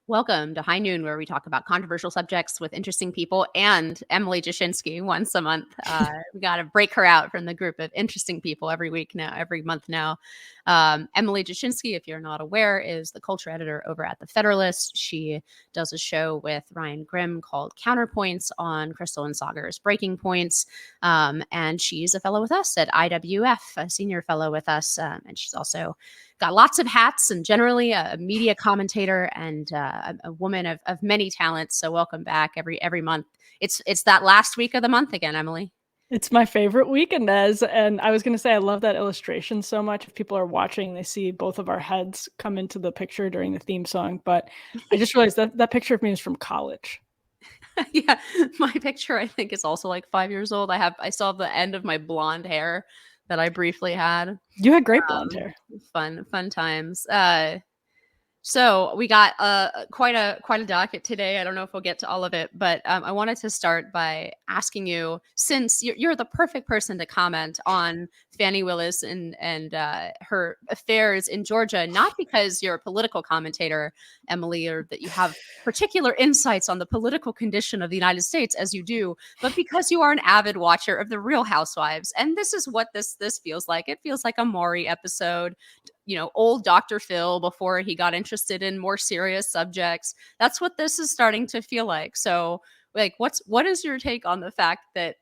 Welcome to High Noon, where we talk about controversial subjects with interesting people and Emily Jashinsky once a month. We got to break her out from the group of interesting people every month now. Emily Jashinsky, if you're not aware, is the culture editor over at The Federalist. She does a show with Ryan Grimm called Counterpoints on Crystal and Sagar's Breaking Points. And she's a fellow with us at IWF, a senior fellow with us. And she's also got lots of hats and generally a media commentator and a woman of many talents. So welcome back every month. It's that last week of the month again, Emily. It's my favorite week, Inez. And I was going to say, I love that illustration so much. If people are watching, they see both of our heads come into the picture during the theme song. But I just realized that picture of me is from college. Yeah, my picture, I think, is also like 5 years old. I still have the end of my blonde hair that I briefly had. You had great blonde hair. Fun times. So we got quite a docket today. I don't know if we'll get to all of it, but I wanted to start by asking you, since you're the perfect person to comment on Fani Willis and her affairs in Georgia, not because you're a political commentator, Emily, or that you have particular insights on the political condition of the United States as you do, but because you are an avid watcher of the Real Housewives. And this is what this feels like. It feels like a Maury episode. Old Dr. Phil before he got interested in more serious subjects. That's what this is starting to feel like. So, what is your take on the fact that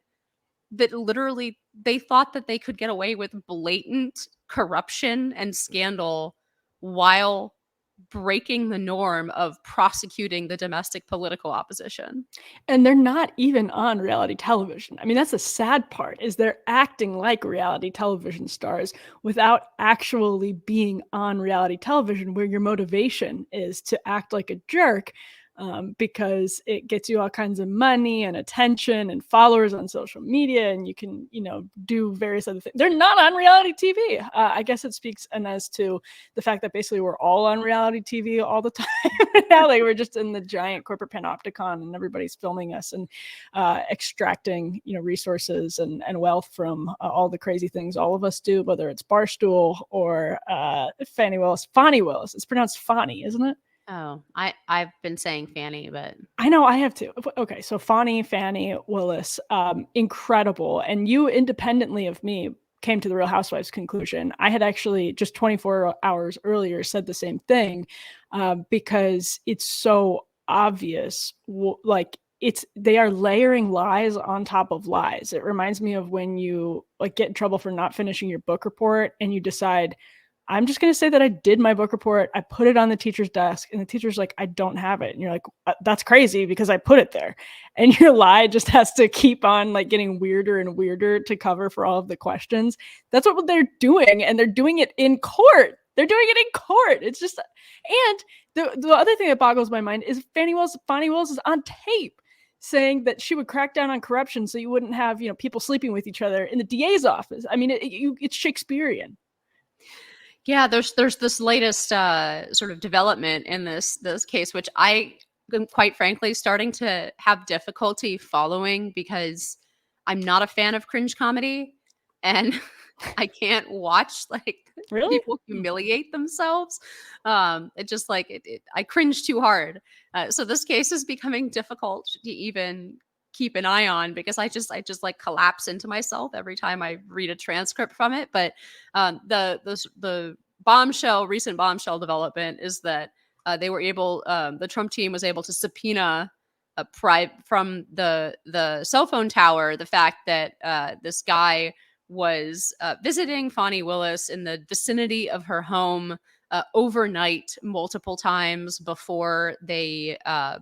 literally they thought that they could get away with blatant corruption and scandal while breaking the norm of prosecuting the domestic political opposition? And they're not even on reality television. I mean, that's the sad part, is they're acting like reality television stars without actually being on reality television, where your motivation is to act like a jerk because it gets you all kinds of money and attention and followers on social media, and you can, do various other things. They're not on reality TV. I guess it speaks, Inez, to the fact that basically we're all on reality TV all the time. Yeah, like we're just in the giant corporate panopticon, and everybody's filming us and extracting, resources and wealth from all the crazy things all of us do, whether it's Barstool or Fani Willis. Fani Willis. It's pronounced Fani, isn't it? Oh, I've been saying Fani, but I know I have to. Okay, so Fani Willis, incredible. And you, independently of me, came to the Real Housewives conclusion. I had actually just 24 hours earlier said the same thing because it's so obvious. They are layering lies on top of lies. It reminds me of when you get in trouble for not finishing your book report and you decide, I'm just going to say that I did my book report. I put it on the teacher's desk and the teacher's like, I don't have it. And you're like, that's crazy because I put it there. And your lie just has to keep on getting weirder and weirder to cover for all of the questions. That's what they're doing. And they're doing it in court. It's just, and the other thing that boggles my mind is Fani Willis is on tape saying that she would crack down on corruption so you wouldn't have, people sleeping with each other in the DA's office. I mean, it's Shakespearean. Yeah, there's this latest sort of development in this case, which I am quite frankly starting to have difficulty following because I'm not a fan of cringe comedy, and I can't watch people humiliate themselves. It just I cringe too hard. So this case is becoming difficult to even keep an eye on because I just collapse into myself every time I read a transcript from it. But the recent bombshell development is that the Trump team was able to subpoena from the cell phone tower the fact that this guy was visiting Fani Willis in the vicinity of her home overnight multiple times before they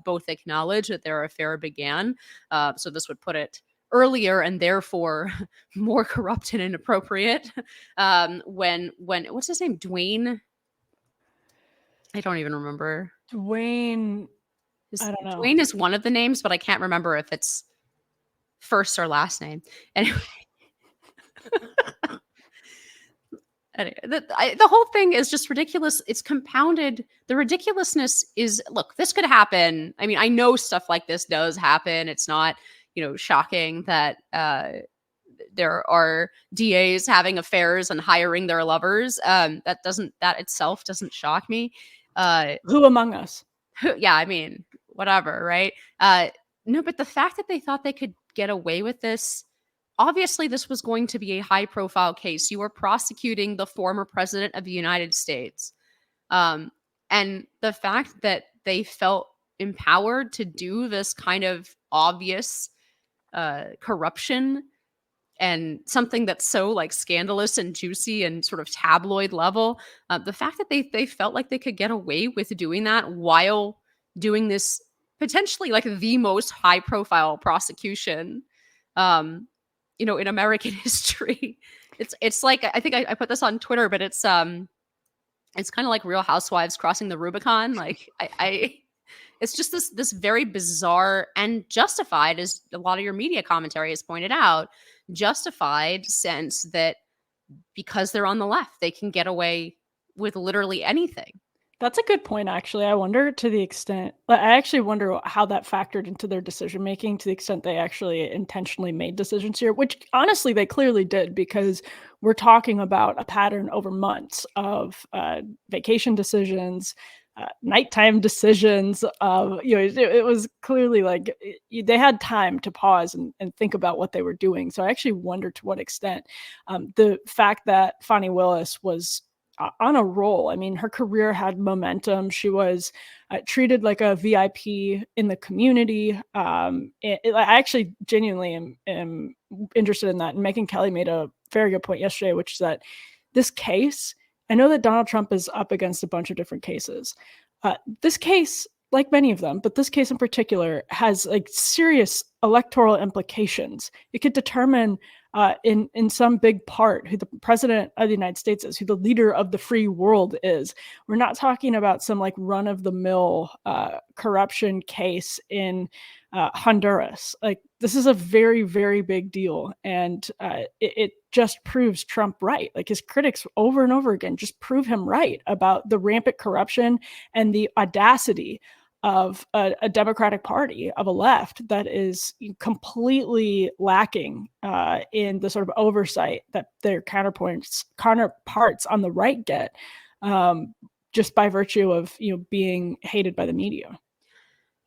both acknowledged that their affair began. So this would put it earlier and therefore more corrupt and inappropriate. When what's his name? Dwayne? I don't even remember. Dwayne. I don't know. Dwayne is one of the names, but I can't remember if it's first or last name. Anyway. Anyway, the whole thing is just ridiculous. It's compounded. The ridiculousness is, look, this could happen. I mean, I know stuff like this does happen. It's not, shocking that there are DAs having affairs and hiring their lovers. That itself doesn't shock me. Who among us? Yeah, I mean, whatever, right? No, but the fact that they thought they could get away with this, obviously, this was going to be a high profile case. You were prosecuting the former president of the United States. Um, and the fact that they felt empowered to do this kind of obvious corruption and something that's so like scandalous and juicy and sort of tabloid level, the fact that they felt like they could get away with doing that while doing this potentially like the most high profile prosecution, um, in American history. It's like, I think I put this on Twitter, but it's kind of like Real Housewives crossing the Rubicon. Like I it's just this very bizarre and justified, as a lot of your media commentary has pointed out, justified sense that because they're on the left, they can get away with literally anything. That's a good point, actually. I wonder to the extent, I actually wonder how that factored into their decision making, to the extent they actually intentionally made decisions here, which honestly they clearly did, because we're talking about a pattern over months of vacation decisions, nighttime decisions. It was clearly like they had time to pause and think about what they were doing. So I actually wonder to what extent the fact that Fani Willis was on a roll. I mean, her career had momentum. She was treated like a VIP in the community. I actually genuinely am interested in that. And Megyn Kelly made a very good point yesterday, which is that this case, I know that Donald Trump is up against a bunch of different cases. This case, like many of them, but this case in particular, has like serious electoral implications. It could determine in some big part who the president of the United States is, who the leader of the free world is. We're not talking about some like run-of-the-mill corruption case in Honduras. Like, this is a very, very big deal, and it just proves Trump right. Like, his critics over and over again just prove him right about the rampant corruption and the audacity of a Democratic Party, of a left that is completely lacking in the sort of oversight that their counterparts on the right get, just by virtue of being hated by the media.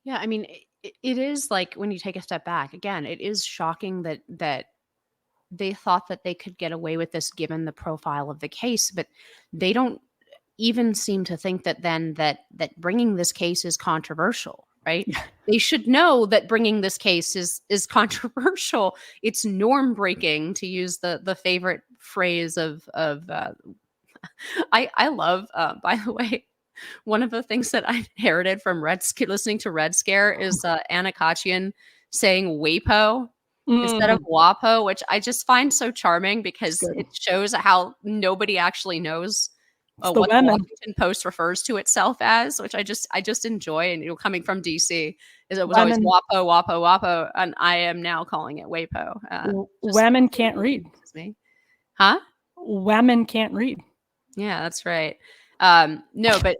Yeah, I mean, it is like, when you take a step back, again, it is shocking that they thought that they could get away with this given the profile of the case, but they don't even seem to think that then that bringing this case is controversial, right? Yeah. They should know that bringing this case is controversial. It's norm breaking, to use the favorite phrase of I love, by the way, one of the things that I inherited from listening to Red Scare is Anna Kachian saying WAPO instead of WAPO, which I just find so charming, because it shows how nobody actually knows what the Washington Post refers to itself as, which I just enjoy. And coming from DC, is it was always WAPO, WAPO, WAPO, and I am now calling it WAPO. Women can't read. Me, huh? Women can't read. Yeah, that's right. No, but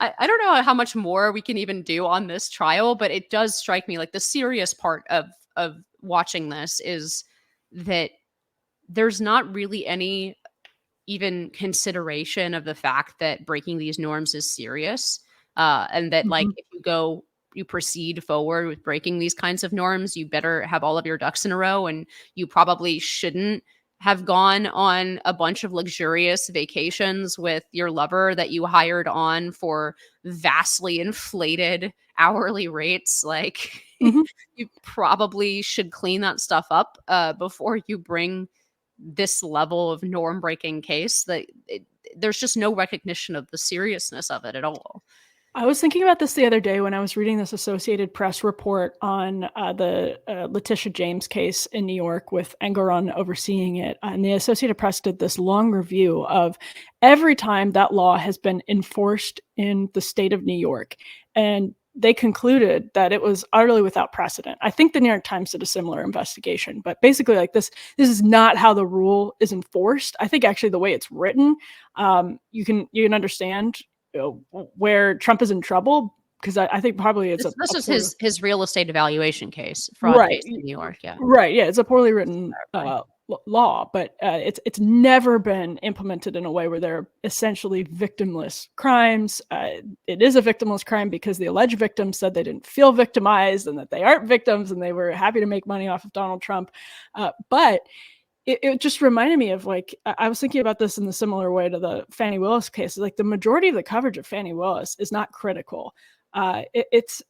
I don't know how much more we can even do on this trial, but it does strike me like the serious part of watching this is that there's not really any even consideration of the fact that breaking these norms is serious, and that like if you proceed forward with breaking these kinds of norms, you better have all of your ducks in a row, and you probably shouldn't have gone on a bunch of luxurious vacations with your lover that you hired on for vastly inflated hourly rates. Like, you probably should clean that stuff up before you bring this level of norm breaking case. There's just no recognition of the seriousness of it at all. I was thinking about this the other day when I was reading this Associated Press report on the Leticia James case in New York, with Engoron overseeing it. And the Associated Press did this long review of every time that law has been enforced in the state of New York. And they concluded that it was utterly without precedent. I think the New York Times did a similar investigation, but basically, like, this is not how the rule is enforced. I think actually the way it's written, you can understand where Trump is in trouble, because I think probably it's this is his real estate evaluation case, fraud case in New York. Yeah, right. Yeah, it's a poorly written law, but it's never been implemented in a way where they're essentially victimless crimes. It is a victimless crime because the alleged victims said they didn't feel victimized and that they aren't victims and they were happy to make money off of Donald Trump. But it just reminded me of, like, I was thinking about this in the similar way to the Fani Willis case. Like, the majority of the coverage of Fani Willis is not critical. It's,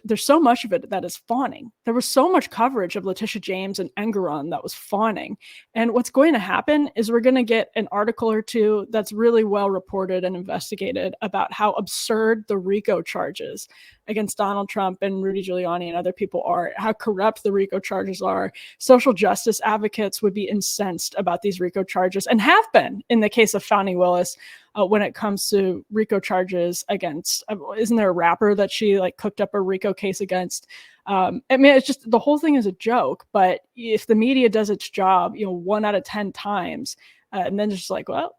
there's so much of it that is fawning. There was so much coverage of Leticia James and Engeron that was fawning. And what's going to happen is we're going to get an article or two that's really well reported and investigated about how absurd the RICO charges against Donald Trump and Rudy Giuliani and other people are, how corrupt the RICO charges are. Social justice advocates would be incensed about these RICO charges, and have been in the case of Fani Willis. When it comes to RICO charges against, isn't there a rapper that she like cooked up a RICO case against? I mean, it's just, the whole thing is a joke. But if the media does its job, 1 out of 10 times, and then just like, well,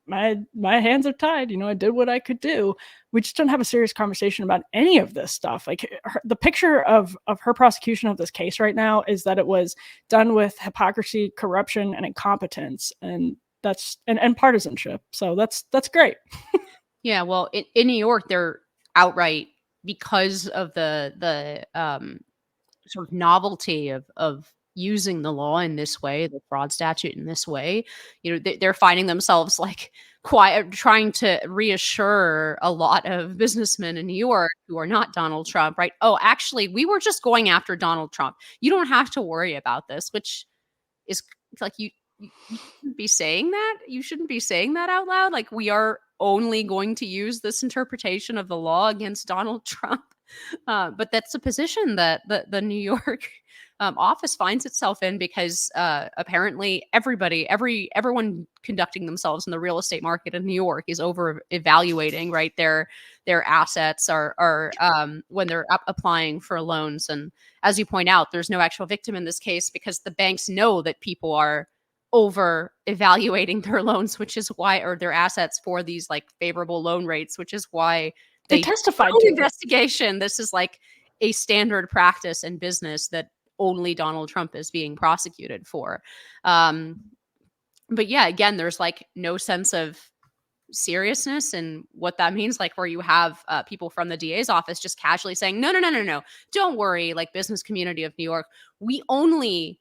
my hands are tied. I did what I could do. We just don't have a serious conversation about any of this stuff. Like, the picture of her prosecution of this case right now is that it was done with hypocrisy, corruption, and incompetence, and that's and partisanship. So that's great. Yeah, well, in New York, they're outright, because of the sort of novelty of using the law in this way, the fraud statute in this way. They're finding themselves like trying to reassure a lot of businessmen in New York who are not Donald Trump, right? Oh, actually, we were just going after Donald Trump. You don't have to worry about this, which is like, you shouldn't be saying that. You shouldn't be saying that out loud. Like, we are only going to use this interpretation of the law against Donald Trump. But that's a position that the New York office finds itself in, because apparently everyone conducting themselves in the real estate market in New York is over evaluating, right, their assets are when they're applying for loans. And as you point out, there's no actual victim in this case because the banks know that people are over evaluating their loans, which is why, or their assets for these like favorable loan rates, which is why they testified to investigation. This is like a standard practice in business that only Donald Trump is being prosecuted for. But yeah, again, there's like no sense of seriousness and what that means, like where you have people from the DA's office just casually saying, no, don't worry, like, business community of New York, we only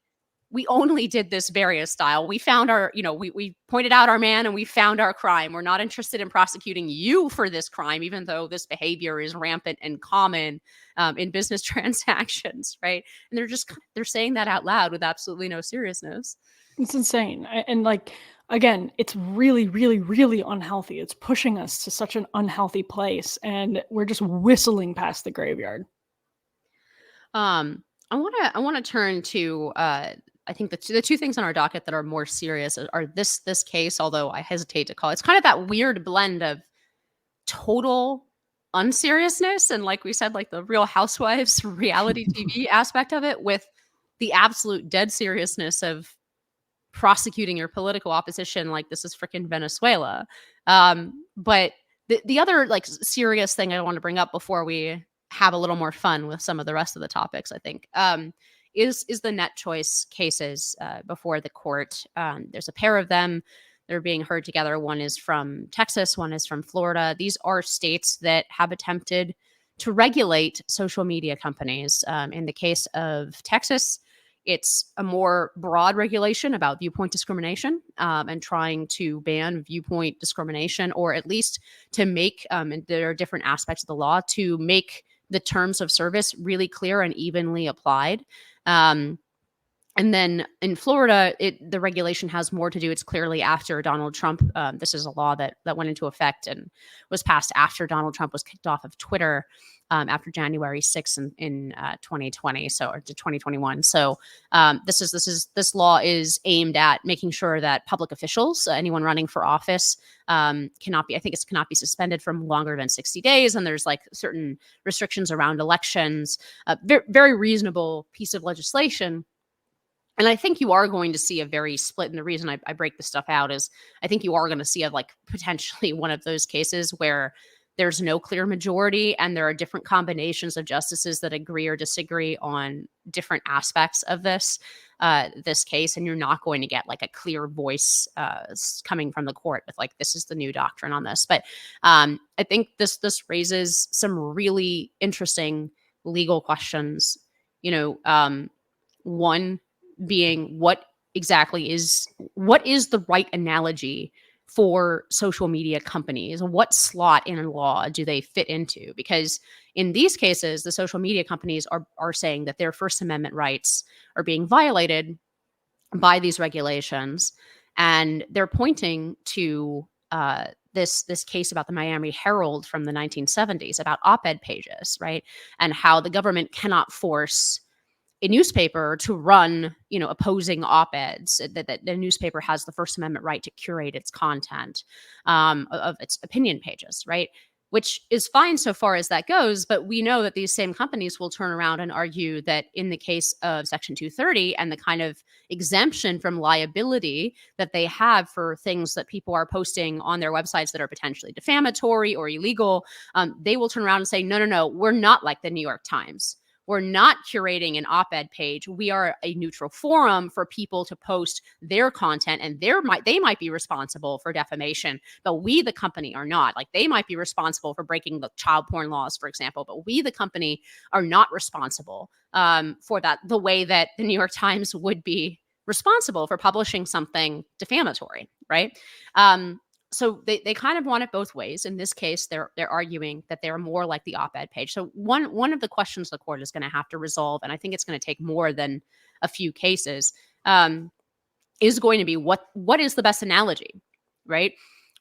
did this various style. We found our, we pointed out our man and we found our crime. We're not interested in prosecuting you for this crime, even though this behavior is rampant and common in business transactions, right? And they're saying that out loud with absolutely no seriousness. It's insane. And like, again, it's really, really, really unhealthy. It's pushing us to such an unhealthy place, and we're just whistling past the graveyard. I want to turn to I think the two things on our docket that are more serious are this case, although I hesitate to call it. It's kind of that weird blend of total unseriousness and, like we said, like the Real Housewives reality TV aspect of it, with the absolute dead seriousness of prosecuting your political opposition like this is freaking Venezuela. But the other like serious thing I want to bring up before we have a little more fun with some of the rest of the topics, I think, is the Netchoice cases before the court. There's a pair of them. They're being heard together. One is from Texas, one is from Florida. These are states that have attempted to regulate social media companies. In the case of Texas, it's a more broad regulation about viewpoint discrimination and trying to ban viewpoint discrimination, or at least to make, and there are different aspects of the law, to make the terms of service really clear and evenly applied. And then in Florida, the regulation has more to do. It's clearly after Donald Trump. This is a law that went into effect and was passed after Donald Trump was kicked off of Twitter after January 6th in 2020, or to 2021. So this law is aimed at making sure that public officials, anyone running for office, cannot be suspended for longer than 60 days. And there's like certain restrictions around elections. Very, very reasonable piece of legislation. And I think you are going to see a very split. And the reason I break this stuff out is I think you are going to see potentially one of those cases where there's no clear majority and there are different combinations of justices that agree or disagree on different aspects of this. this case, and you're not going to get like a clear voice coming from the court with like, this is the new doctrine on this. But I think this raises some really interesting legal questions. One being what is the right analogy for social media companies? What slot in law do they fit into? Because in these cases, the social media companies are saying that their First Amendment rights are being violated by these regulations, and they're pointing to this case about the Miami Herald from the 1970s about op-ed pages, right? And how the government cannot force a newspaper to run, opposing op-eds, that the newspaper has the First Amendment right to curate its content of its opinion pages, right? Which is fine so far as that goes, but we know that these same companies will turn around and argue that in the case of Section 230 and the kind of exemption from liability that they have for things that people are posting on their websites that are potentially defamatory or illegal, they will turn around and say, no, we're not like the New York Times. We're not curating an op-ed page. We are a neutral forum for people to post their content, and they might be responsible for defamation, but we, the company, are not. Like, they might be responsible for breaking the child porn laws, for example, but we, the company, are not responsible for that, the way that the New York Times would be responsible for publishing something defamatory, right? So they kind of want it both ways. In this case, they're arguing that they're more like the op-ed page. So one of the questions the court is going to have to resolve, and I think it's going to take more than a few cases, is going to be what is the best analogy, right?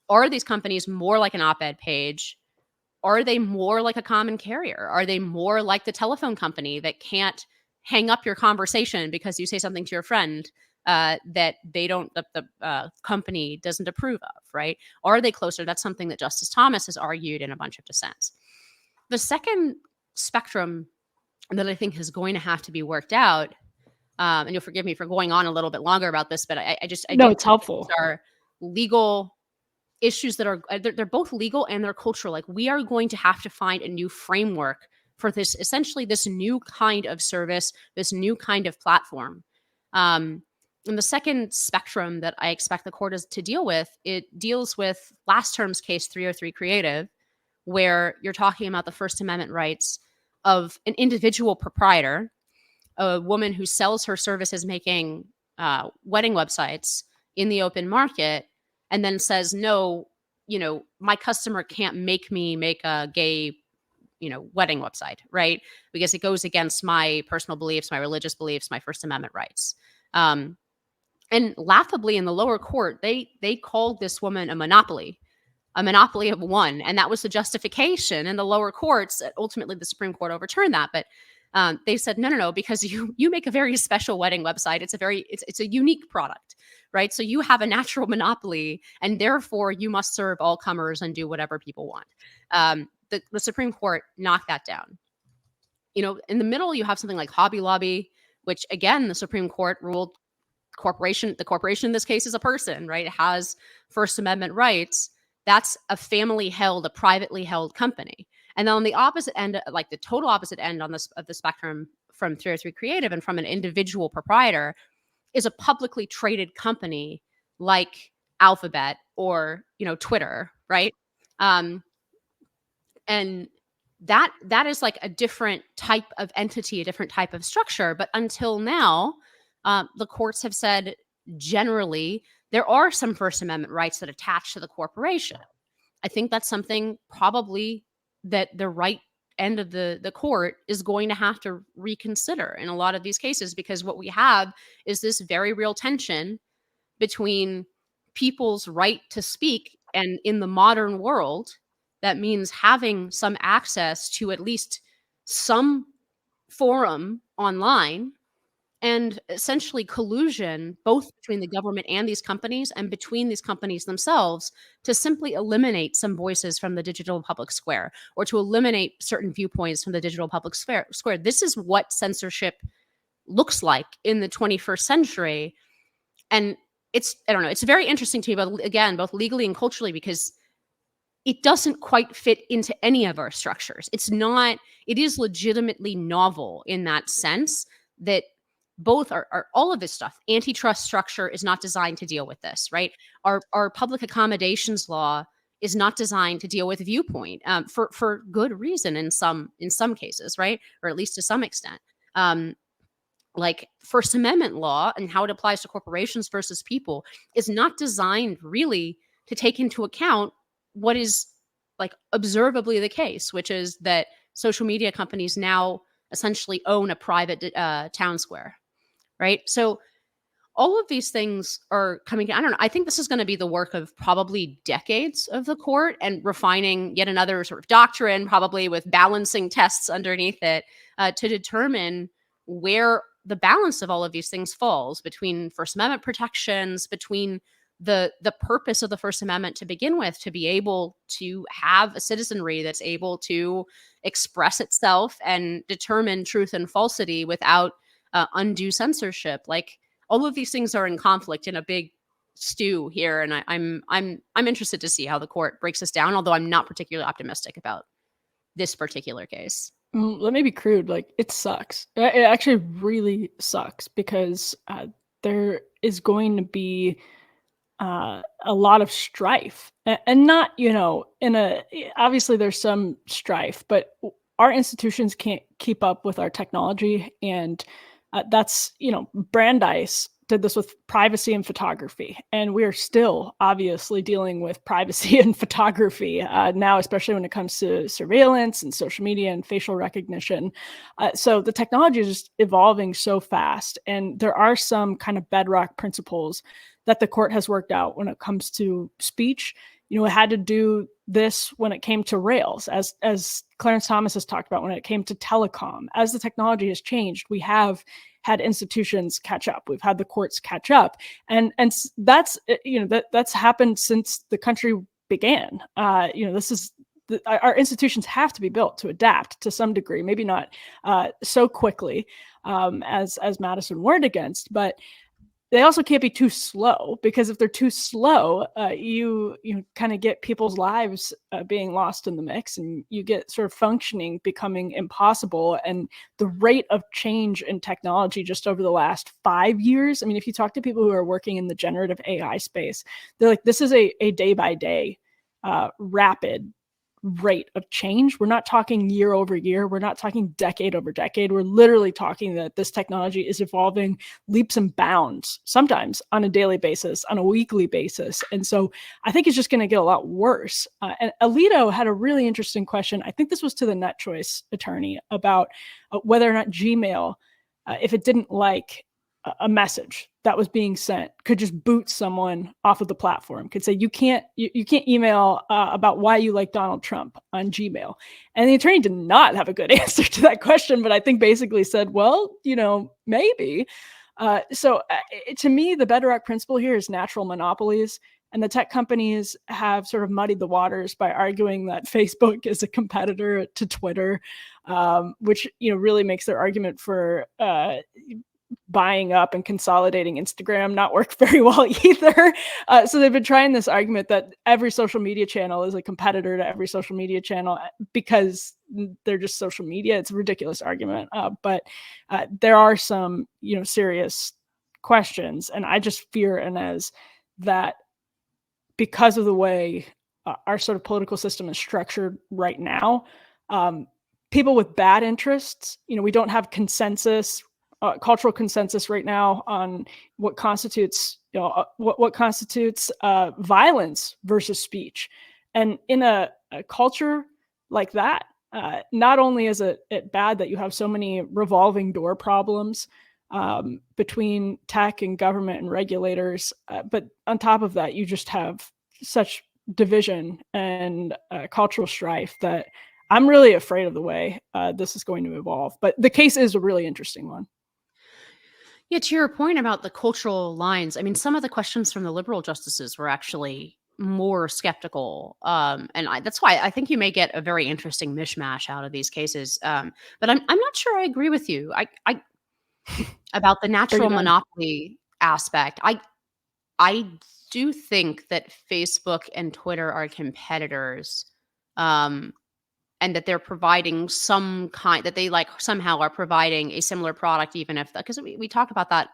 Are these companies more like an op-ed page? Are they more like a common carrier? Are they more like the telephone company that can't hang up your conversation because you say something to your friend that the company doesn't approve of, right? Are they closer? That's something that Justice Thomas has argued in a bunch of dissents. The second spectrum that I think is going to have to be worked out, and you'll forgive me for going on a little bit longer about this, but it's helpful. Are legal issues that are they're both legal and they're cultural. Like, we are going to have to find a new framework for this, essentially this new kind of service, this new kind of platform. And the second spectrum that I expect the court is to deal with, it deals with last term's case 303 Creative, where you're talking about the First Amendment rights of an individual proprietor, a woman who sells her services making wedding websites in the open market, and then says, no, my customer can't make me make a gay wedding website, right? Because it goes against my personal beliefs, my religious beliefs, my First Amendment rights. And laughably, in the lower court, they called this woman a monopoly of one. And that was the justification in the lower courts. Ultimately, the Supreme Court overturned that. But they said, no, because you make a very special wedding website. It's a unique product, right? So you have a natural monopoly, and therefore you must serve all comers and do whatever people want. The Supreme Court knocked that down. In the middle, you have something like Hobby Lobby, which, again, the Supreme Court ruled the corporation in this case is a person, right? It has First Amendment rights. That's a family-held, a privately held company. And then on the opposite end, like the total opposite end of the spectrum from 303 Creative and from an individual proprietor, is a publicly traded company like Alphabet or Twitter, right? And that is like a different type of entity, a different type of structure. But until now, the courts have said generally there are some First Amendment rights that attach to the corporation. I think that's something probably that the right end of the court is going to have to reconsider in a lot of these cases, because what we have is this very real tension between people's right to speak, and in the modern world, that means having some access to at least some forum online, and essentially collusion both between the government and these companies and between these companies themselves to simply eliminate some voices from the digital public square, or to eliminate certain viewpoints from the digital public square. This is what censorship looks like in the 21st century. And it's very interesting to me, but again, both legally and culturally, because it doesn't quite fit into any of our structures. It is legitimately novel in that sense, that both are all of this stuff. Antitrust structure is not designed to deal with this, right? Our public accommodations law is not designed to deal with viewpoint, for good reason in some cases, right? Or at least to some extent. Like First Amendment law and how it applies to corporations versus people is not designed really to take into account what is like observably the case, which is that social media companies now essentially own a private town square, right? So all of these things are coming. I don't know. I think this is going to be the work of probably decades of the court and refining yet another sort of doctrine, probably with balancing tests underneath it, to determine where the balance of all of these things falls between First Amendment protections, between the purpose of the First Amendment to begin with, to be able to have a citizenry that's able to express itself and determine truth and falsity without undue censorship. Like all of these things are in conflict in a big stew here, and I'm interested to see how the court breaks this down. Although I'm not particularly optimistic about this particular case. Let me be crude. Like, it sucks. It actually really sucks because there is going to be a lot of strife, and not, in a, obviously there's some strife, but our institutions can't keep up with our technology, and that's, Brandeis did this with privacy and photography, and we're still obviously dealing with privacy and photography now, especially when it comes to surveillance and social media and facial recognition. So the technology is just evolving so fast, and there are some kind of bedrock principles that the court has worked out when it comes to speech. It had to do this when it came to rails, as Clarence Thomas has talked about, when it came to telecom. As the technology has changed, we have had institutions catch up. We've had the courts catch up, and that's that's happened since the country began. This is our institutions have to be built to adapt to some degree, maybe not so quickly as Madison warned against, but they also can't be too slow, because if they're too slow, you kind of get people's lives being lost in the mix, and you get sort of functioning becoming impossible. And the rate of change in technology just over the last 5 years, I mean, if you talk to people who are working in the generative AI space, they're like, this is a day by day rapid rate of change. We're not talking year over year. We're not talking decade over decade. We're literally talking that this technology is evolving leaps and bounds, sometimes on a daily basis, on a weekly basis. And so I think it's just going to get a lot worse. And Alito had a really interesting question. I think this was to the Netchoice attorney about whether or not Gmail, if it didn't like a message that was being sent, could just boot someone off of the platform, could say, you can't email about why you like Donald Trump on Gmail. And the attorney did not have a good answer to that question, but I think basically said, well, maybe. So to me, the bedrock principle here is natural monopolies. And the tech companies have sort of muddied the waters by arguing that Facebook is a competitor to Twitter, which really makes their argument for buying up and consolidating Instagram not work very well either. So they've been trying this argument that every social media channel is a competitor to every social media channel because they're just social media. It's a ridiculous argument, but there are some serious questions, and I just fear, Inez, that because of the way our sort of political system is structured right now, people with bad interests, we don't have consensus, cultural consensus right now on what constitutes, what constitutes violence versus speech. And in a culture like that, not only is it bad that you have so many revolving door problems between tech and government and regulators, but on top of that, you just have such division and cultural strife that I'm really afraid of the way this is going to evolve. But the case is a really interesting one. Yeah, to your point about the cultural lines, I mean, some of the questions from the liberal justices were actually more skeptical, and that's why I think you may get a very interesting mishmash out of these cases. But I'm not sure I agree with you. I about the natural monopoly aspect. I do think that Facebook and Twitter are competitors, and that they're providing some kind, that they like somehow are providing a similar product, even if, because we talk about that,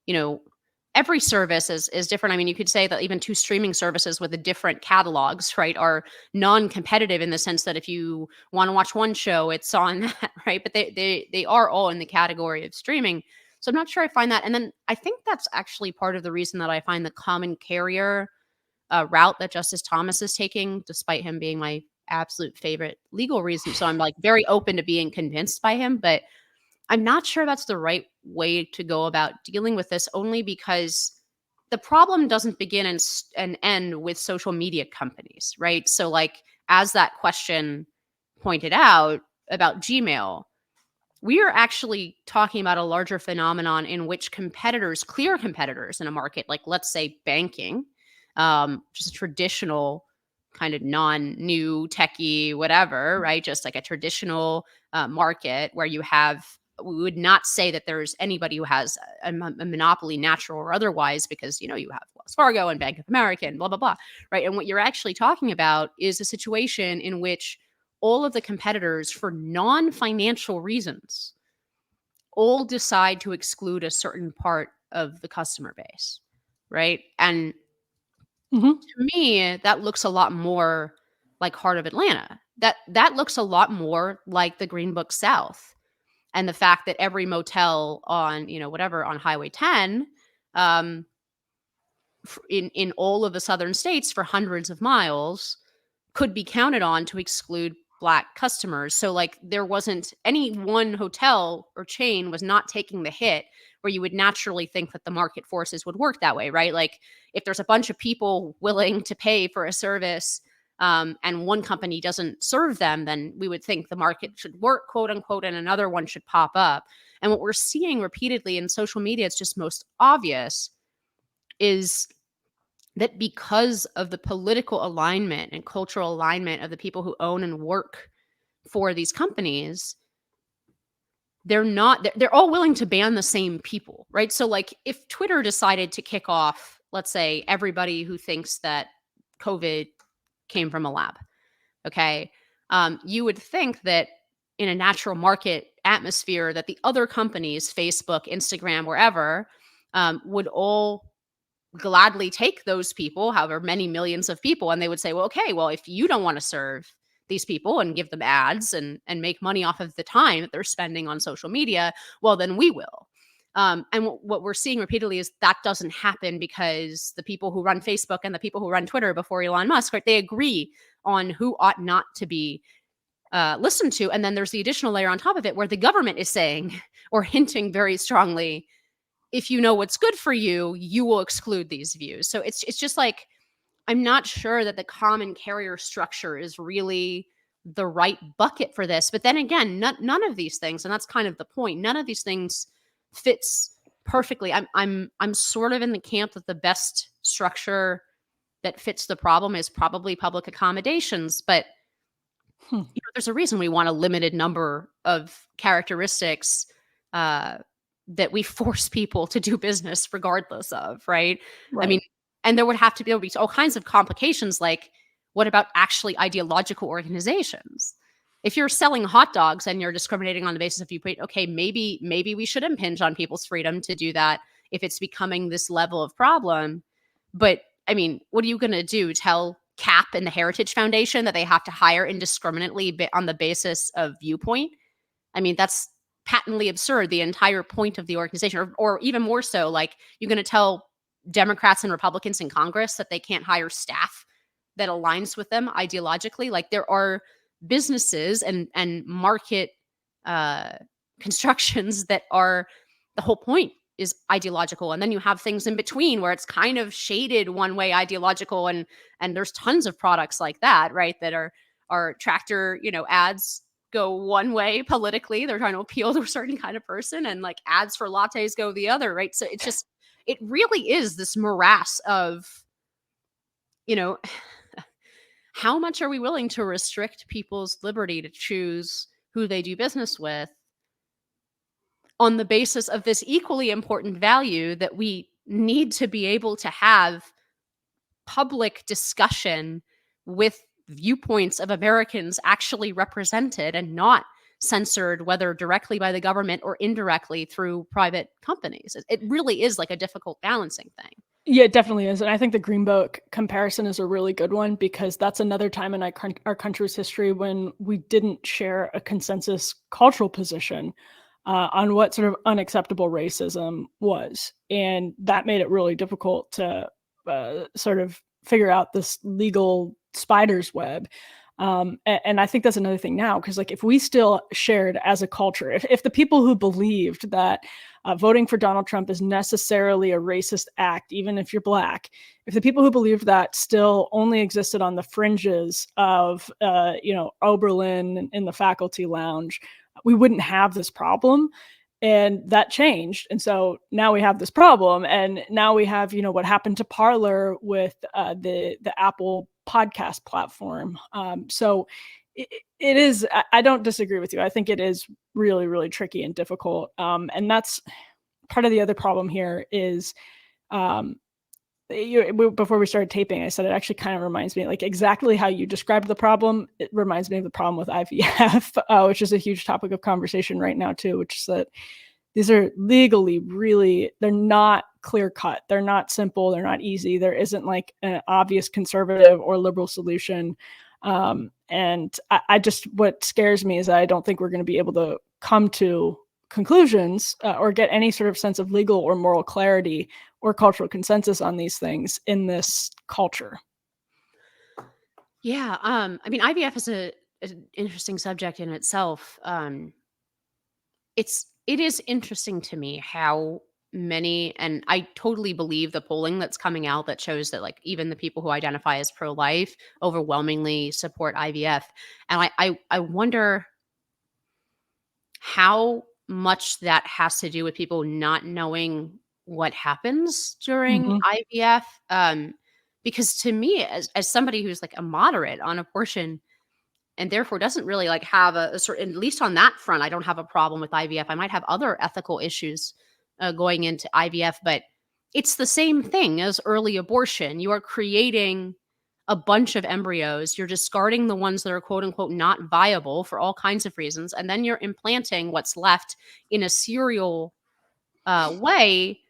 you know, every service is different. I mean, you could say that even two streaming services with a different catalogs, right, are non-competitive in the sense that if you want to watch one show, it's on that, right? But they are all in the category of streaming. So I'm not sure I find that. And then I think that's actually part of the reason that I find the common carrier route that Justice Thomas is taking, despite him being my absolute favorite legal reason. So I'm like very open to being convinced by him, but I'm not sure that's the right way to go about dealing with this, only because the problem doesn't begin and end with social media companies, right? So, like, as that question pointed out about Gmail, we are actually talking about a larger phenomenon in which competitors, clear competitors in a market, like let's say banking, just a traditional kind of non-new techie, whatever, right? Just like a traditional market where you have, we would not say that there's anybody who has a monopoly, natural or otherwise, because, you know, you have Wells Fargo and Bank of America and blah, blah, blah, right? And what you're actually talking about is a situation in which all of the competitors, for non-financial reasons, all decide to exclude a certain part of the customer base, right? And to me, that looks a lot more like Heart of Atlanta. That looks a lot more like the Green Book South, and the fact that every motel on, you know, whatever, on Highway 10, um, in all of the southern states for hundreds of miles, could be counted on to exclude Black customers. So, like, there wasn't any one hotel or chain was not taking the hit, where you would naturally think that the market forces would work that way, right? Like, if there's a bunch of people willing to pay for a service, and one company doesn't serve them, then we would think the market should work, quote unquote, and another one should pop up. And what we're seeing repeatedly in social media, it's just most obvious, is that because of the political alignment and cultural alignment of the people who own and work for these companies, they're all willing to ban the same people, right? So, like, if Twitter decided to kick off, let's say, everybody who thinks that COVID came from a lab, okay, you would think that in a natural market atmosphere that the other companies, Facebook, Instagram, wherever, would all gladly take those people, however many millions of people, and they would say, well, okay, well, if you don't want to serve these people and give them ads and make money off of the time that they're spending on social media, well, then we will. And what we're seeing repeatedly is that doesn't happen, because the people who run Facebook and the people who run Twitter before Elon Musk, right, they agree on who ought not to be listened to. And then there's the additional layer on top of it where the government is saying or hinting very strongly, if you know what's good for you, you will exclude these views. So it's just like, I'm not sure that the common carrier structure is really the right bucket for this. But then again, none of these things, and that's kind of the point, none of these things fits perfectly. I'm sort of in the camp that the best structure that fits the problem is probably public accommodations. But you know, there's a reason we want a limited number of characteristics that we force people to do business regardless of, right? I mean, and there would be all kinds of complications, like, what about actually ideological organizations? If you're selling hot dogs and you're discriminating on the basis of viewpoint, okay, maybe we should impinge on people's freedom to do that if it's becoming this level of problem. But I mean, what are you going to do? Tell CAP and the Heritage Foundation that they have to hire indiscriminately on the basis of viewpoint? I mean, that's patently absurd, the entire point of the organization. Or even more so, like, you're going to tell Democrats and Republicans in Congress that they can't hire staff that aligns with them ideologically. Like, there are businesses and market constructions that are, the whole point is ideological, and then you have things in between where it's kind of shaded one way ideological, and there's tons of products like that, right, that are tractor, you know, ads go one way politically, they're trying to appeal to a certain kind of person, and like ads for lattes go the other, right? So it's just, it really is this morass of, you know, how much are we willing to restrict people's liberty to choose who they do business with on the basis of this equally important value that we need to be able to have public discussion with viewpoints of Americans actually represented and not censored, whether directly by the government or indirectly through private companies. It really is like a difficult balancing thing. Yeah, it definitely is. And I think the Green Book comparison is a really good one, because that's another time in our country's history when we didn't share a consensus cultural position on what sort of unacceptable racism was. And that made it really difficult to sort of figure out this legal spider's web. And I think that's another thing now, because like if we still shared as a culture, if the people who believed that voting for Donald Trump is necessarily a racist act, even if you're Black, if the people who believed that still only existed on the fringes of, Oberlin in the faculty lounge, we wouldn't have this problem. And that changed. And so now we have this problem. And now we have, what happened to Parler with the Apple podcast platform. So it is, I don't disagree with you. I think it is really, really tricky and difficult. And that's part of the other problem here is, before we started taping, I said it actually kind of reminds me, like exactly how you described the problem. It reminds me of the problem with IVF, which is a huge topic of conversation right now too, which is that these are legally really, they're not clear cut. They're not simple. They're not easy. There isn't like an obvious conservative or liberal solution. And I just, what scares me is that I don't think we're going to be able to come to conclusions or get any sort of sense of legal or moral clarity or cultural consensus on these things in this culture. Yeah. I mean, IVF is an interesting subject in itself. It is interesting to me how many, and I totally believe the polling that's coming out that shows that like even the people who identify as pro-life overwhelmingly support IVF. And I wonder how much that has to do with people not knowing what happens during IVF. Because to me, as somebody who's like a moderate on abortion, and therefore doesn't really like have a certain, at least on that front, I don't have a problem with IVF. I might have other ethical issues going into IVF, but it's the same thing as early abortion. You are creating a bunch of embryos. You're discarding the ones that are quote unquote not viable for all kinds of reasons. And then you're implanting what's left in a serial way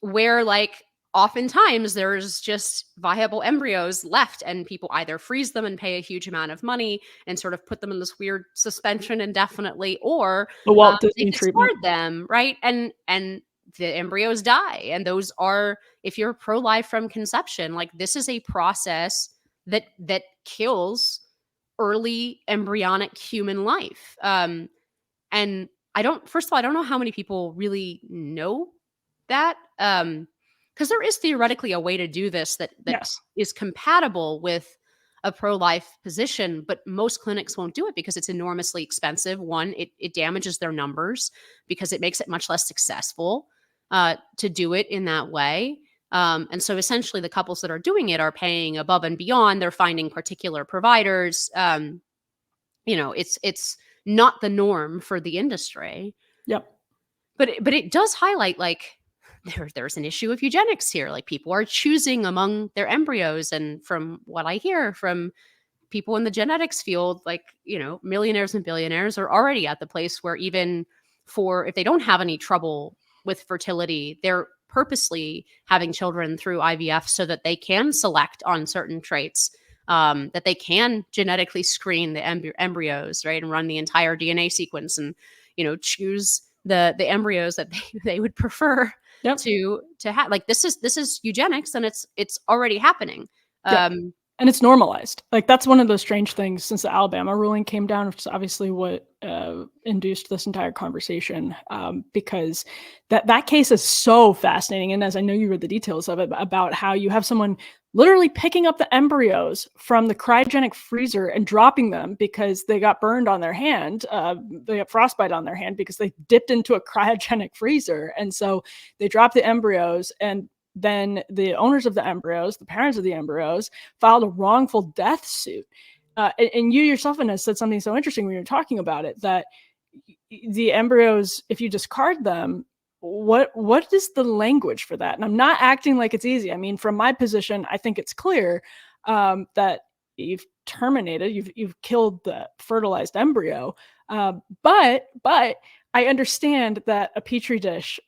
where like oftentimes there's just viable embryos left and people either freeze them and pay a huge amount of money and sort of put them in this weird suspension indefinitely, or The Walt they Disney treatment. discard them, right? And the embryos die. And those are, if you're pro-life from conception, like this is a process that kills early embryonic human life. And first of all, I don't know how many people really know that. Because there is theoretically a way to do this that Yes. is compatible with a pro-life position, but most clinics won't do it because it's enormously expensive. One, it damages their numbers because it makes it much less successful to do it in that way. And so essentially the couples that are doing it are paying above and beyond. They're finding particular providers. It's not the norm for the industry. Yep. But it does highlight like there's an issue of eugenics here. Like people are choosing among their embryos. And from what I hear from people in the genetics field, like, millionaires and billionaires are already at the place where even if they don't have any trouble with fertility, they're purposely having children through IVF so that they can select on certain traits, that they can genetically screen the embryos, right? And run the entire DNA sequence and, choose the embryos that they would prefer. Yep. to have. Like this is eugenics, and it's already happening. Yep. And it's normalized. Like that's one of those strange things since the Alabama ruling came down, which is obviously what induced this entire conversation, because that case is so fascinating. And as I know you read the details of it, about how you have someone literally picking up the embryos from the cryogenic freezer and dropping them because they got burned on their hand. They got frostbite on their hand because they dipped into a cryogenic freezer. And so they dropped the embryos, and then the owners of the embryos, the parents of the embryos, filed a wrongful death suit. And you yourself, Inez, said something so interesting when you were talking about it, that the embryos, if you discard them, what is the language for that? And I'm not acting like it's easy. I mean, from my position, I think it's clear that if terminated. You've killed the fertilized embryo. But I understand that a petri dish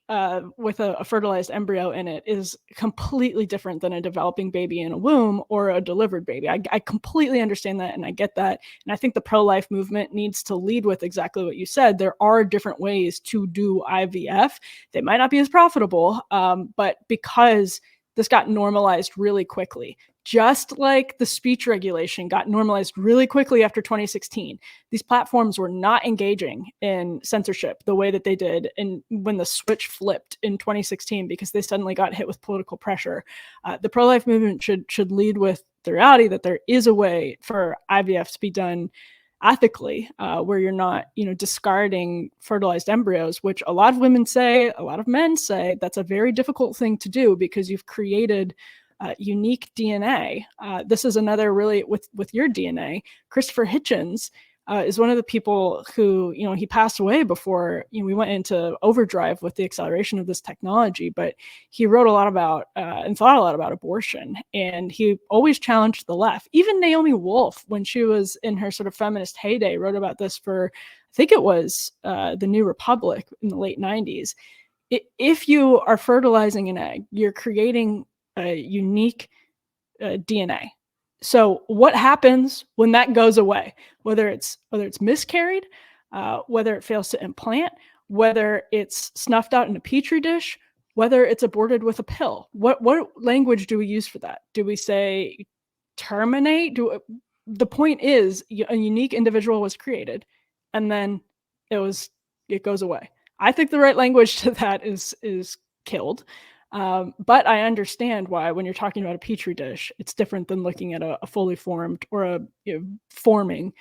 with a fertilized embryo in it is completely different than a developing baby in a womb or a delivered baby. I completely understand that, and I get that. And I think the pro-life movement needs to lead with exactly what you said. There are different ways to do IVF. They might not be as profitable, but because this got normalized really quickly, just like the speech regulation got normalized really quickly after 2016. These platforms were not engaging in censorship the way that they did when the switch flipped in 2016, because they suddenly got hit with political pressure. The pro-life movement should lead with the reality that there is a way for IVF to be done ethically, where you're not, discarding fertilized embryos, which a lot of women say, a lot of men say, that's a very difficult thing to do because you've created unique DNA. This is another really with your DNA. Christopher Hitchens is one of the people who, he passed away before we went into overdrive with the acceleration of this technology, but he wrote a lot about and thought a lot about abortion, and he always challenged the left. Even Naomi Wolf, when she was in her sort of feminist heyday, wrote about this for, I think it was the New Republic in the late 90s. If you are fertilizing an egg, you're creating a unique DNA. So what happens when that goes away? Whether it's miscarried, whether it fails to implant, whether it's snuffed out in a petri dish, whether it's aborted with a pill. What language do we use for that? Do we say terminate? The point is, a unique individual was created, and then it goes away. I think the right language to that is killed. But I understand why, when you're talking about a petri dish, it's different than looking at a fully formed or a forming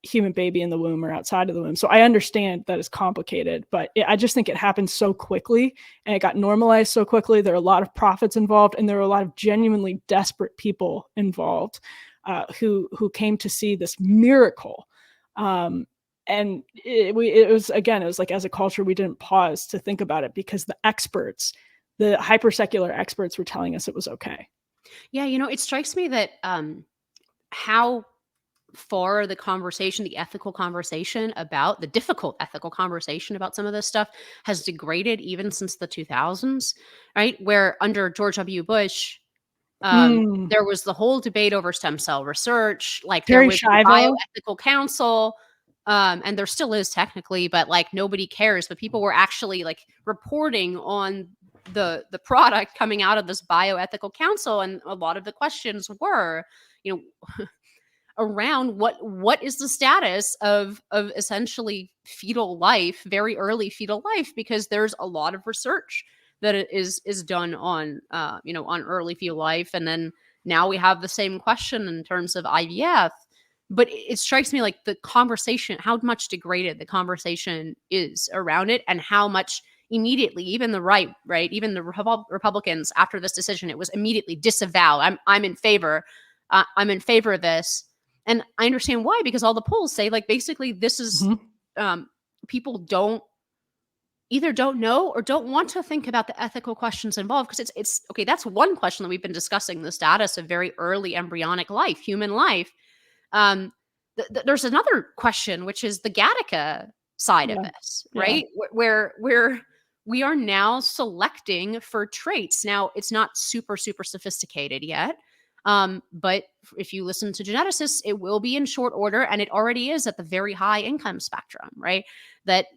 human baby in the womb or outside of the womb. So I understand that it's complicated, but I just think it happened so quickly and it got normalized so quickly. There are a lot of profits involved, and there are a lot of genuinely desperate people involved who came to see this miracle. And it was like, as a culture, we didn't pause to think about it because the hyper-secular experts were telling us it was okay. Yeah, it strikes me that how far the ethical conversation about the difficult ethical conversation about some of this stuff has degraded even since the 2000s, right? Where under George W. Bush, there was the whole debate over stem cell research. Like, there was the bioethical council. And there still is technically, but like nobody cares. But people were actually like reporting on the product coming out of this bioethical council, and a lot of the questions were, around what is the status of essentially fetal life, very early fetal life, because there's a lot of research that is done on on early fetal life, and then now we have the same question in terms of IVF. But it strikes me like the conversation, how much degraded the conversation is around it, and how much immediately, even the right, even the Republicans, after this decision, it was immediately disavow. I'm in favor. I'm in favor of this. And I understand why, because all the polls say, like, basically this is people either don't know or don't want to think about the ethical questions involved, because it's okay. That's one question that we've been discussing, the status of very early embryonic life, human life. There's another question, which is the Gattaca side of this, right? Where we are now selecting for traits. Now, it's not super sophisticated yet. But if you listen to geneticists, it will be in short order, and it already is at the very high income spectrum, right? That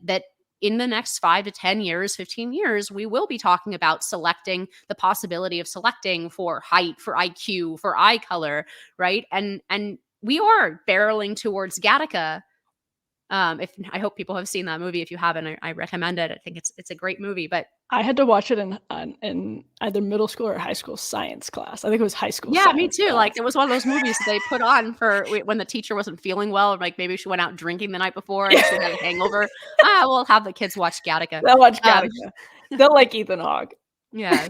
in the next 5 to 10 years, 15 years, we will be talking about selecting, the possibility of selecting for height, for IQ, for eye color, right? And we are barreling towards Gattaca. I hope people have seen that movie. If you haven't, I recommend it. I think it's a great movie. But I had to watch it in either middle school or high school science class. I think it was high school. Yeah, me too. Class. Like, it was one of those movies that they put on for when the teacher wasn't feeling well, or like maybe she went out drinking the night before and she had a hangover. We'll have the kids watch Gattaca. They'll watch Gattaca. They'll like Ethan Hawke. Yeah.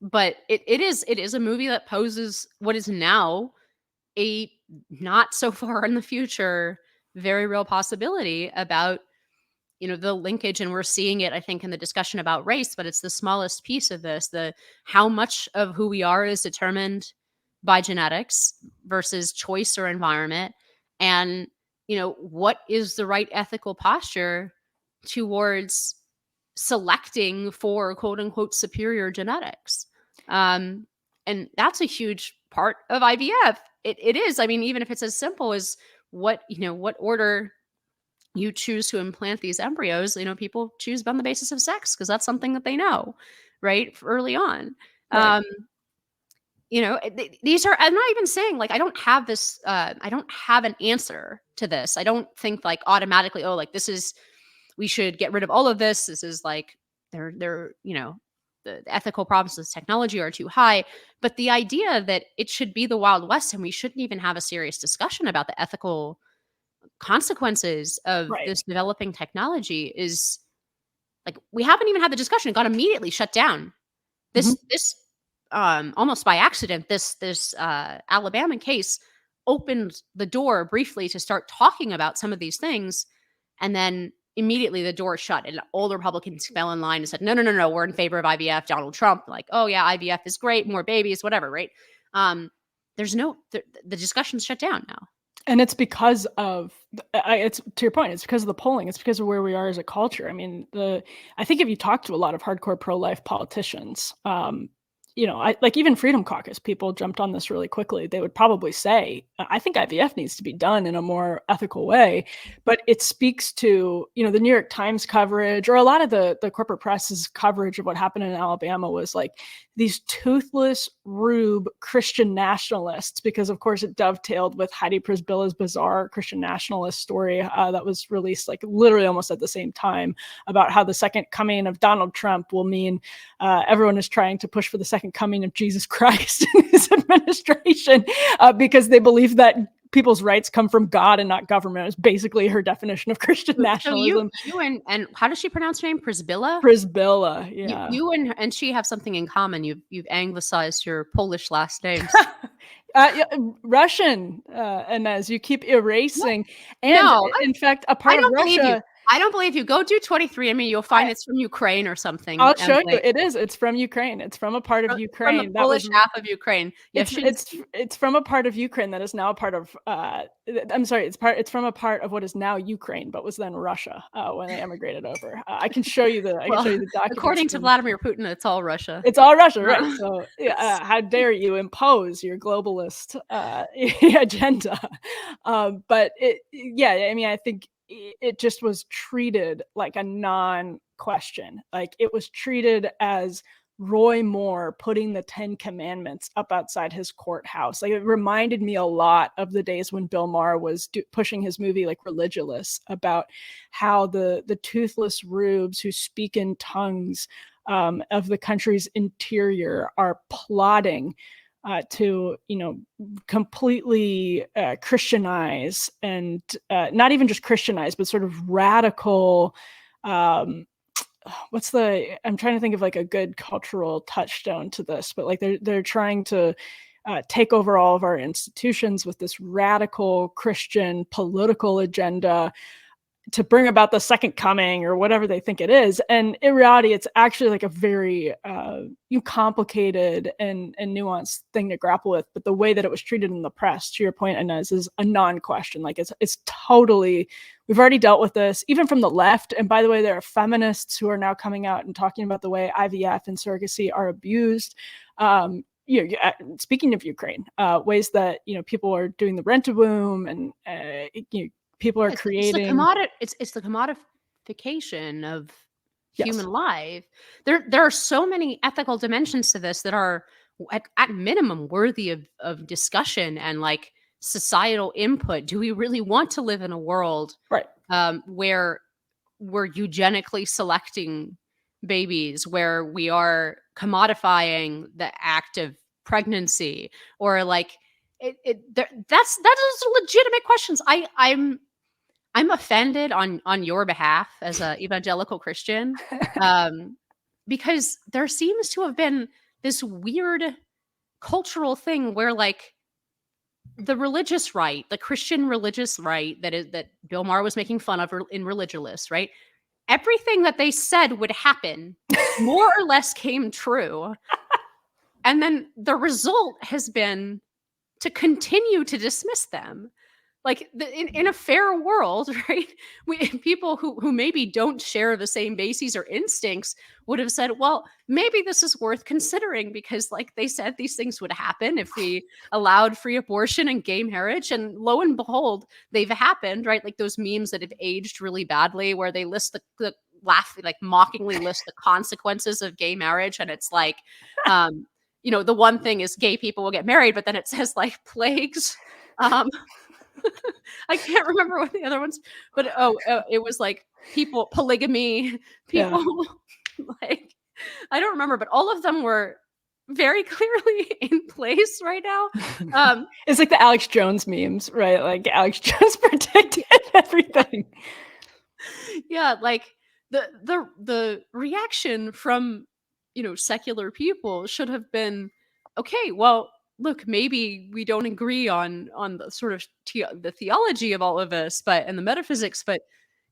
But it is a movie that poses what is now a not so far in the future, very real possibility about, the linkage. And we're seeing it, I think, in the discussion about race, but it's the smallest piece of this, how much of who we are is determined by genetics versus choice or environment, and what is the right ethical posture towards selecting for quote unquote superior genetics. And that's a huge part of IVF. It is. I mean, even if it's as simple as what order you choose to implant these embryos, people choose on the basis of sex because that's something that they know, right? Early on. Right. These are, I'm not even saying like I don't have this, I don't have an answer to this. I don't think like automatically, oh, like this is, we should get rid of all of this. This is like they're the ethical problems with technology are too high. But the idea that it should be the Wild West and we shouldn't even have a serious discussion about the ethical consequences of Right. this developing technology is like, we haven't even had the discussion. It got immediately shut down. This almost by accident, this Alabama case opened the door briefly to start talking about some of these things, and then immediately the door shut, and all the Republicans fell in line and said, no, we're in favor of IVF. Donald Trump, like, oh yeah, IVF is great, more babies, whatever, right? There's no the discussion's shut down now. And it's because of, it's to your point, it's because of the polling. It's because of where we are as a culture. I mean, I think if you talk to a lot of hardcore pro-life politicians, like even Freedom Caucus, people jumped on this really quickly. They would probably say, I think IVF needs to be done in a more ethical way. But it speaks to, the New York Times coverage, or a lot of the corporate press's coverage of what happened in Alabama was like these toothless rube Christian nationalists, because of course it dovetailed with Heidi Prisbilla's bizarre Christian nationalist story that was released like literally almost at the same time, about how the second coming of Donald Trump will mean everyone is trying to push for the second coming of Jesus Christ in his administration because they believe that people's rights come from God and not government. Is basically her definition of Christian nationalism. So you and how does she pronounce her name? Prisbilla? Prisbilla, yeah. You and she have something in common. You've anglicized your Polish last names. Yeah, Russian, and as you keep erasing, and no, in fact, a part of Russia. I don't believe you. Go do 23andMe. You'll find it's from Ukraine or something. I'll show you. It is. It's from Ukraine. It's from a part of Ukraine. From the Polish half of Ukraine. It's from a part of Ukraine that is now a part of. I'm sorry. It's from a part of what is now Ukraine, but was then Russia when they emigrated over. I can show you the. I can show you the documents. According to Vladimir Putin, it's all Russia. It's all Russia, right? So, how dare you impose your globalist agenda? But I mean, I think it just was treated like a non-question. Like it was treated as Roy Moore putting the 10 Commandments up outside his courthouse. Like it reminded me a lot of the days when Bill Maher was pushing his movie like Religulous, about how the toothless rubes who speak in tongues of the country's interior are plotting to completely Christianize, and not even just Christianize, but sort of radical. I'm trying to think of like a good cultural touchstone to this, but like they're trying to take over all of our institutions with this radical Christian political agenda to bring about the second coming or whatever they think it is. And in reality, it's actually like a very complicated and nuanced thing to grapple with. But the way that it was treated in the press, to your point, Inez, is a non-question. Like it's totally, we've already dealt with this, even from the left. And by the way, there are feminists who are now coming out and talking about the way IVF and surrogacy are abused. Speaking of Ukraine, ways that people are doing the rent-a-womb, and people are creating. It's the commodification of human life. There are so many ethical dimensions to this that are at minimum worthy of discussion and like societal input. Do we really want to live in a world where we're eugenically selecting babies, where we are commodifying the act of pregnancy, or like that's legitimate questions. I'm offended on your behalf as an evangelical Christian, because there seems to have been this weird cultural thing where like the religious right, the Christian religious right that Bill Maher was making fun of in Religulous, right? Everything that they said would happen more or less came true. And then the result has been to continue to dismiss them. Like in a fair world, right? People who maybe don't share the same bases or instincts would have said, well, maybe this is worth considering because, like, they said these things would happen if we allowed free abortion and gay marriage. And lo and behold, they've happened, right? Like those memes that have aged really badly where they list the laugh, like mockingly list the consequences of gay marriage. And it's like, the one thing is gay people will get married, but then it says like plagues. I can't remember what the other ones, but it was like people polygamy, people like I don't remember, but all of them were very clearly in place right now. It's like the Alex Jones memes, right? Like Alex Jones predicted everything. Yeah, like the reaction from secular people should have been, okay, well, look, maybe we don't agree on the sort of the theology of all of this, and the metaphysics, but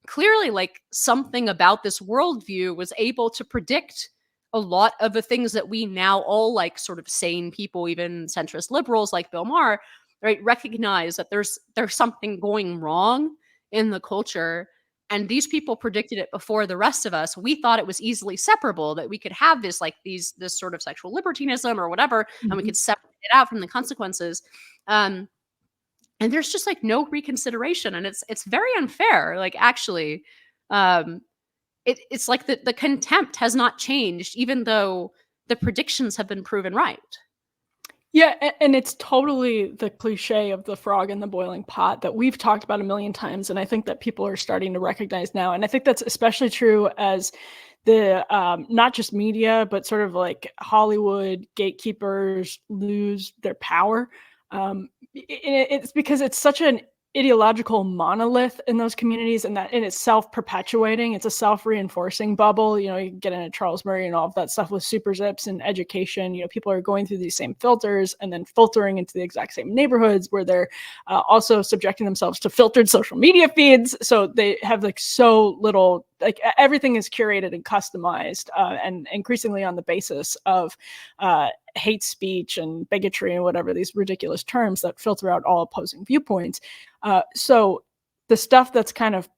clearly, like, something about this worldview was able to predict a lot of the things that we now all, like, sort of sane people, even centrist liberals like Bill Maher, right, recognize that there's something going wrong in the culture. And these people predicted it before the rest of us. We thought it was easily separable, that we could have this sort of sexual libertinism or whatever, and we could separate it out from the consequences. And there's just like no reconsideration, and it's very unfair. Like, actually, it's like the contempt has not changed, even though the predictions have been proven right. Yeah, and it's totally the cliche of the frog in the boiling pot that we've talked about a million times, and I think that people are starting to recognize now. And I think that's especially true as the not just media, but sort of like Hollywood gatekeepers lose their power. It's because it's such an ideological monolith in those communities, and it's self-perpetuating. It's a self-reinforcing bubble. You get into Charles Murray and all of that stuff with super zips and education. People are going through these same filters and then filtering into the exact same neighborhoods where they're also subjecting themselves to filtered social media feeds. So they have like so little, like everything is curated and customized, and increasingly on the basis of hate speech and bigotry and whatever, these ridiculous terms that filter out all opposing viewpoints. So the stuff that's kind of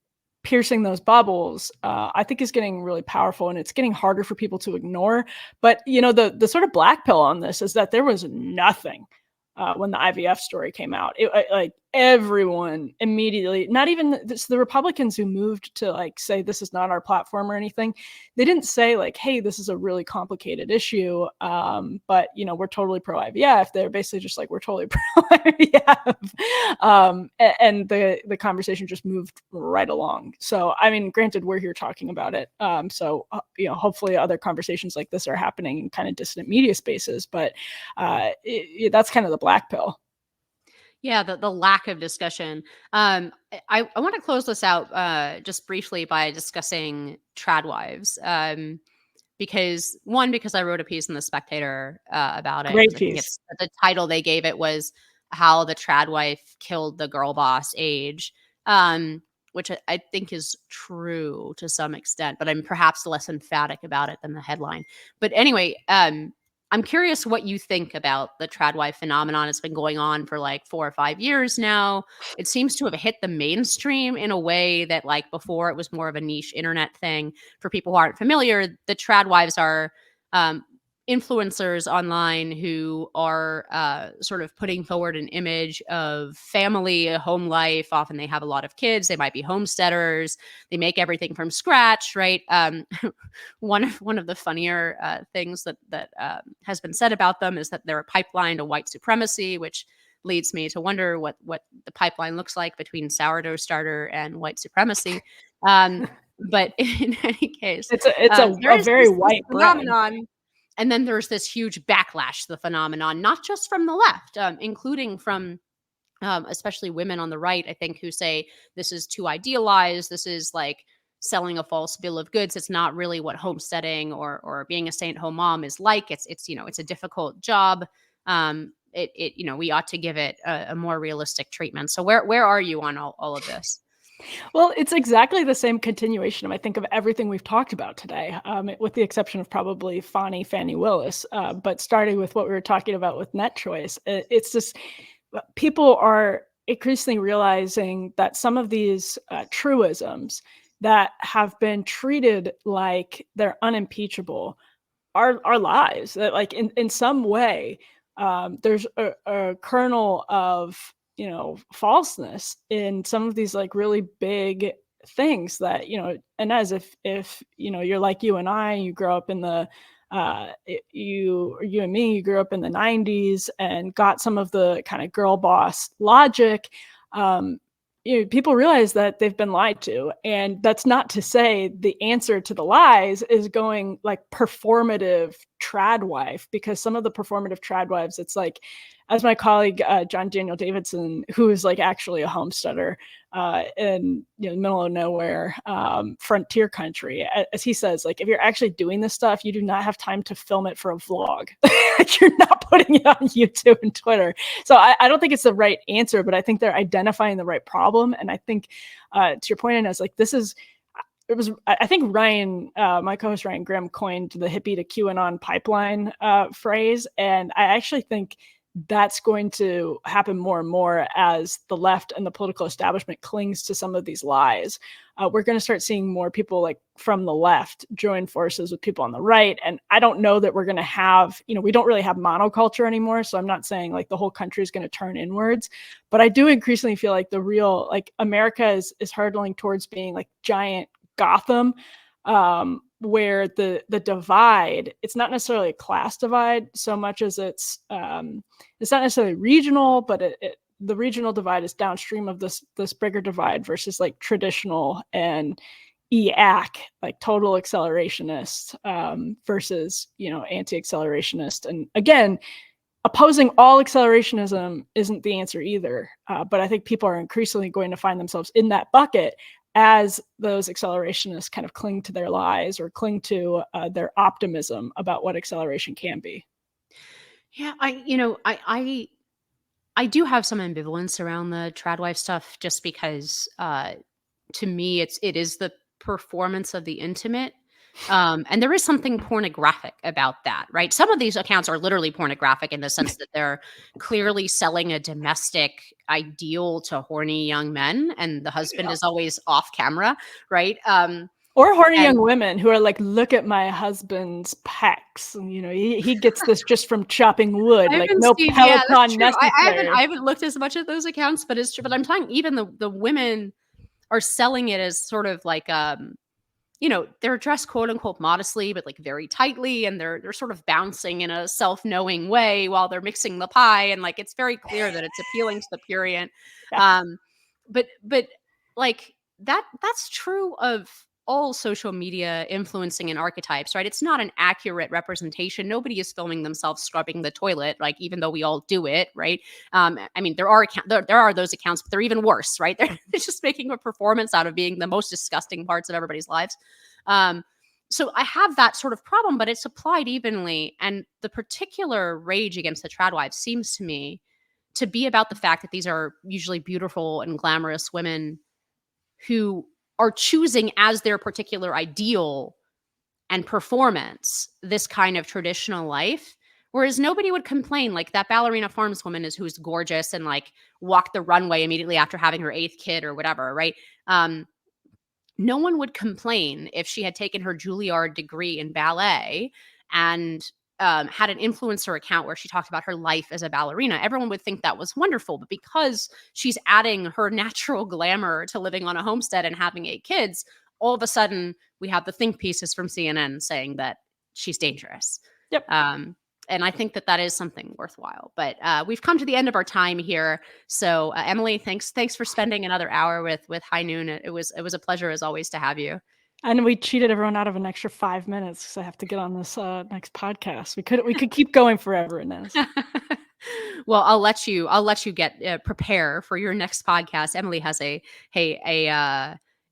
piercing those bubbles, I think is getting really powerful, and it's getting harder for people to ignore. But, the sort of black pill on this is that there was nothing when the IVF story came out. Like everyone immediately, not even the Republicans who moved to like say this is not our platform or anything, they didn't say like, hey, this is a really complicated issue, but we're totally pro IVF. They're basically just like, we're totally pro IVF, and the conversation just moved right along. So I mean, granted, we're here talking about it, so hopefully other conversations like this are happening in kind of dissident media spaces, but that's kind of the black pill. Yeah, the lack of discussion. I want to close this out just briefly by discussing tradwives. Because I wrote a piece in The Spectator about it. Great piece. I think the title they gave it was "How the Tradwife Killed the Girl Boss Age," which I think is true to some extent, but I'm perhaps less emphatic about it than the headline. But anyway, I'm curious what you think about the tradwife phenomenon. It's been going on for like 4 or 5 years now. It seems to have hit the mainstream in a way that, like, before it was more of a niche internet thing. For people who aren't familiar, the tradwives are influencers online who are sort of putting forward an image of family, a home life. Often they have a lot of kids. They might be homesteaders. They make everything from scratch, right? One of the funnier things that has been said about them is that they're a pipeline to white supremacy, which leads me to wonder what the pipeline looks like between sourdough starter and white supremacy. But in any case, it's a very white phenomenon. And then there's this huge backlash to the phenomenon, not just from the left, including from especially women on the right, I think, who say this is too idealized. This is like selling a false bill of goods. It's not really what homesteading or being a stay-at-home mom is like. It's a difficult job. We ought to give it a more realistic treatment. So where are you on all of this? Well, it's exactly the same continuation, I think, of everything we've talked about today, with the exception of probably Fani Willis. But starting with what we were talking about with Netchoice, it's just people are increasingly realizing that some of these truisms that have been treated like they're unimpeachable are lies. That like in some way there's a kernel of falseness in some of these like really big things that and as if you're like you and I, you grow up in the you and me, you grew up in the 90s and got some of the kind of girl boss logic. People realize that they've been lied to, and that's not to say the answer to the lies is going like performative trad wife, because some of the performative trad wives, it's like, as my colleague John Daniel Davidson, who is like actually a homesteader in the middle of nowhere, frontier country, as he says, like if you're actually doing this stuff, you do not have time to film it for a vlog. You're not putting it on YouTube and Twitter. So I don't think it's the right answer, but I think they're identifying the right problem. And I think to your point, Inez, like I think Ryan, my co-host Ryan Grimm, coined the hippie to QAnon pipeline phrase. And I actually think that's going to happen more and more as the left and the political establishment clings to some of these lies. We're going to start seeing more people like from the left join forces with people on the right. And I don't know that we're going to have, we don't really have monoculture anymore. So I'm not saying like the whole country is going to turn inwards, but I do increasingly feel like the real, like America is hurtling towards being like giant Gotham, where the divide, it's not necessarily a class divide so much as it's not necessarily regional, but the regional divide is downstream of this bigger divide versus like traditional and EAC, like total accelerationist versus anti-accelerationist. And again, opposing all accelerationism isn't the answer either, but I think people are increasingly going to find themselves in that bucket as those accelerationists kind of cling to their lies or cling to their optimism about what acceleration can be. Yeah, I do have some ambivalence around the tradwife stuff, just because to me it is the performance of the intimate. And there is something pornographic about that, right? Some of these accounts are literally pornographic in the sense that they're clearly selling a domestic ideal to horny young men, and the husband is always off camera, right? Or horny young women who are like, look at my husband's pecs. And, he gets this just from chopping wood. Like no Peloton necessary. I haven't looked as much at those accounts, but it's true. But I'm talking, even the women are selling it as sort of like, they're dressed quote unquote modestly, but like very tightly. And they're sort of bouncing in a self-knowing way while they're mixing the pie. And like, it's very clear that it's appealing to the prurient. Yeah. But like that's true of all social media influencing and archetypes, right? It's not an accurate representation. Nobody is filming themselves scrubbing the toilet, like, even though we all do it, right? I mean, there are those accounts, but they're even worse, right? They're just making a performance out of being the most disgusting parts of everybody's lives. So I have that sort of problem, but it's applied evenly. And the particular rage against the tradwives seems to me to be about the fact that these are usually beautiful and glamorous women who are choosing as their particular ideal and performance this kind of traditional life, whereas nobody would complain. Like that ballerina farms woman who's gorgeous and like walked the runway immediately after having her 8th kid or whatever, right? No one would complain if she had taken her Juilliard degree in ballet and had an influencer account where she talked about her life as a ballerina. Everyone would think that was wonderful. But because she's adding her natural glamour to living on a homestead and having 8 kids, all of a sudden we have the think pieces from CNN saying that she's dangerous. Yep. And I think that is something worthwhile. But we've come to the end of our time here. So Emily, thanks for spending another hour with High Noon. It was a pleasure as always to have you. And we cheated everyone out of an extra 5 minutes because I have to get on this next podcast. We could keep going forever in this. Well, I'll let you get prepare for your next podcast. Emily has a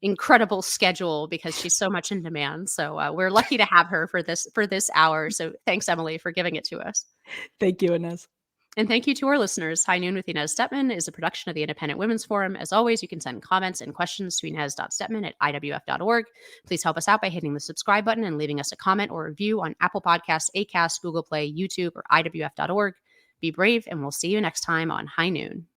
incredible schedule because she's so much in demand. So we're lucky to have her for this hour. So thanks, Emily, for giving it to us. Thank you, Inez. And thank you to our listeners. High Noon with Inez Stepman is a production of the Independent Women's Forum. As always, you can send comments and questions to inez.stepman@iwf.org. Please help us out by hitting the subscribe button and leaving us a comment or review on Apple Podcasts, Acast, Google Play, YouTube, or iwf.org. be brave, and we'll see you next time on High Noon.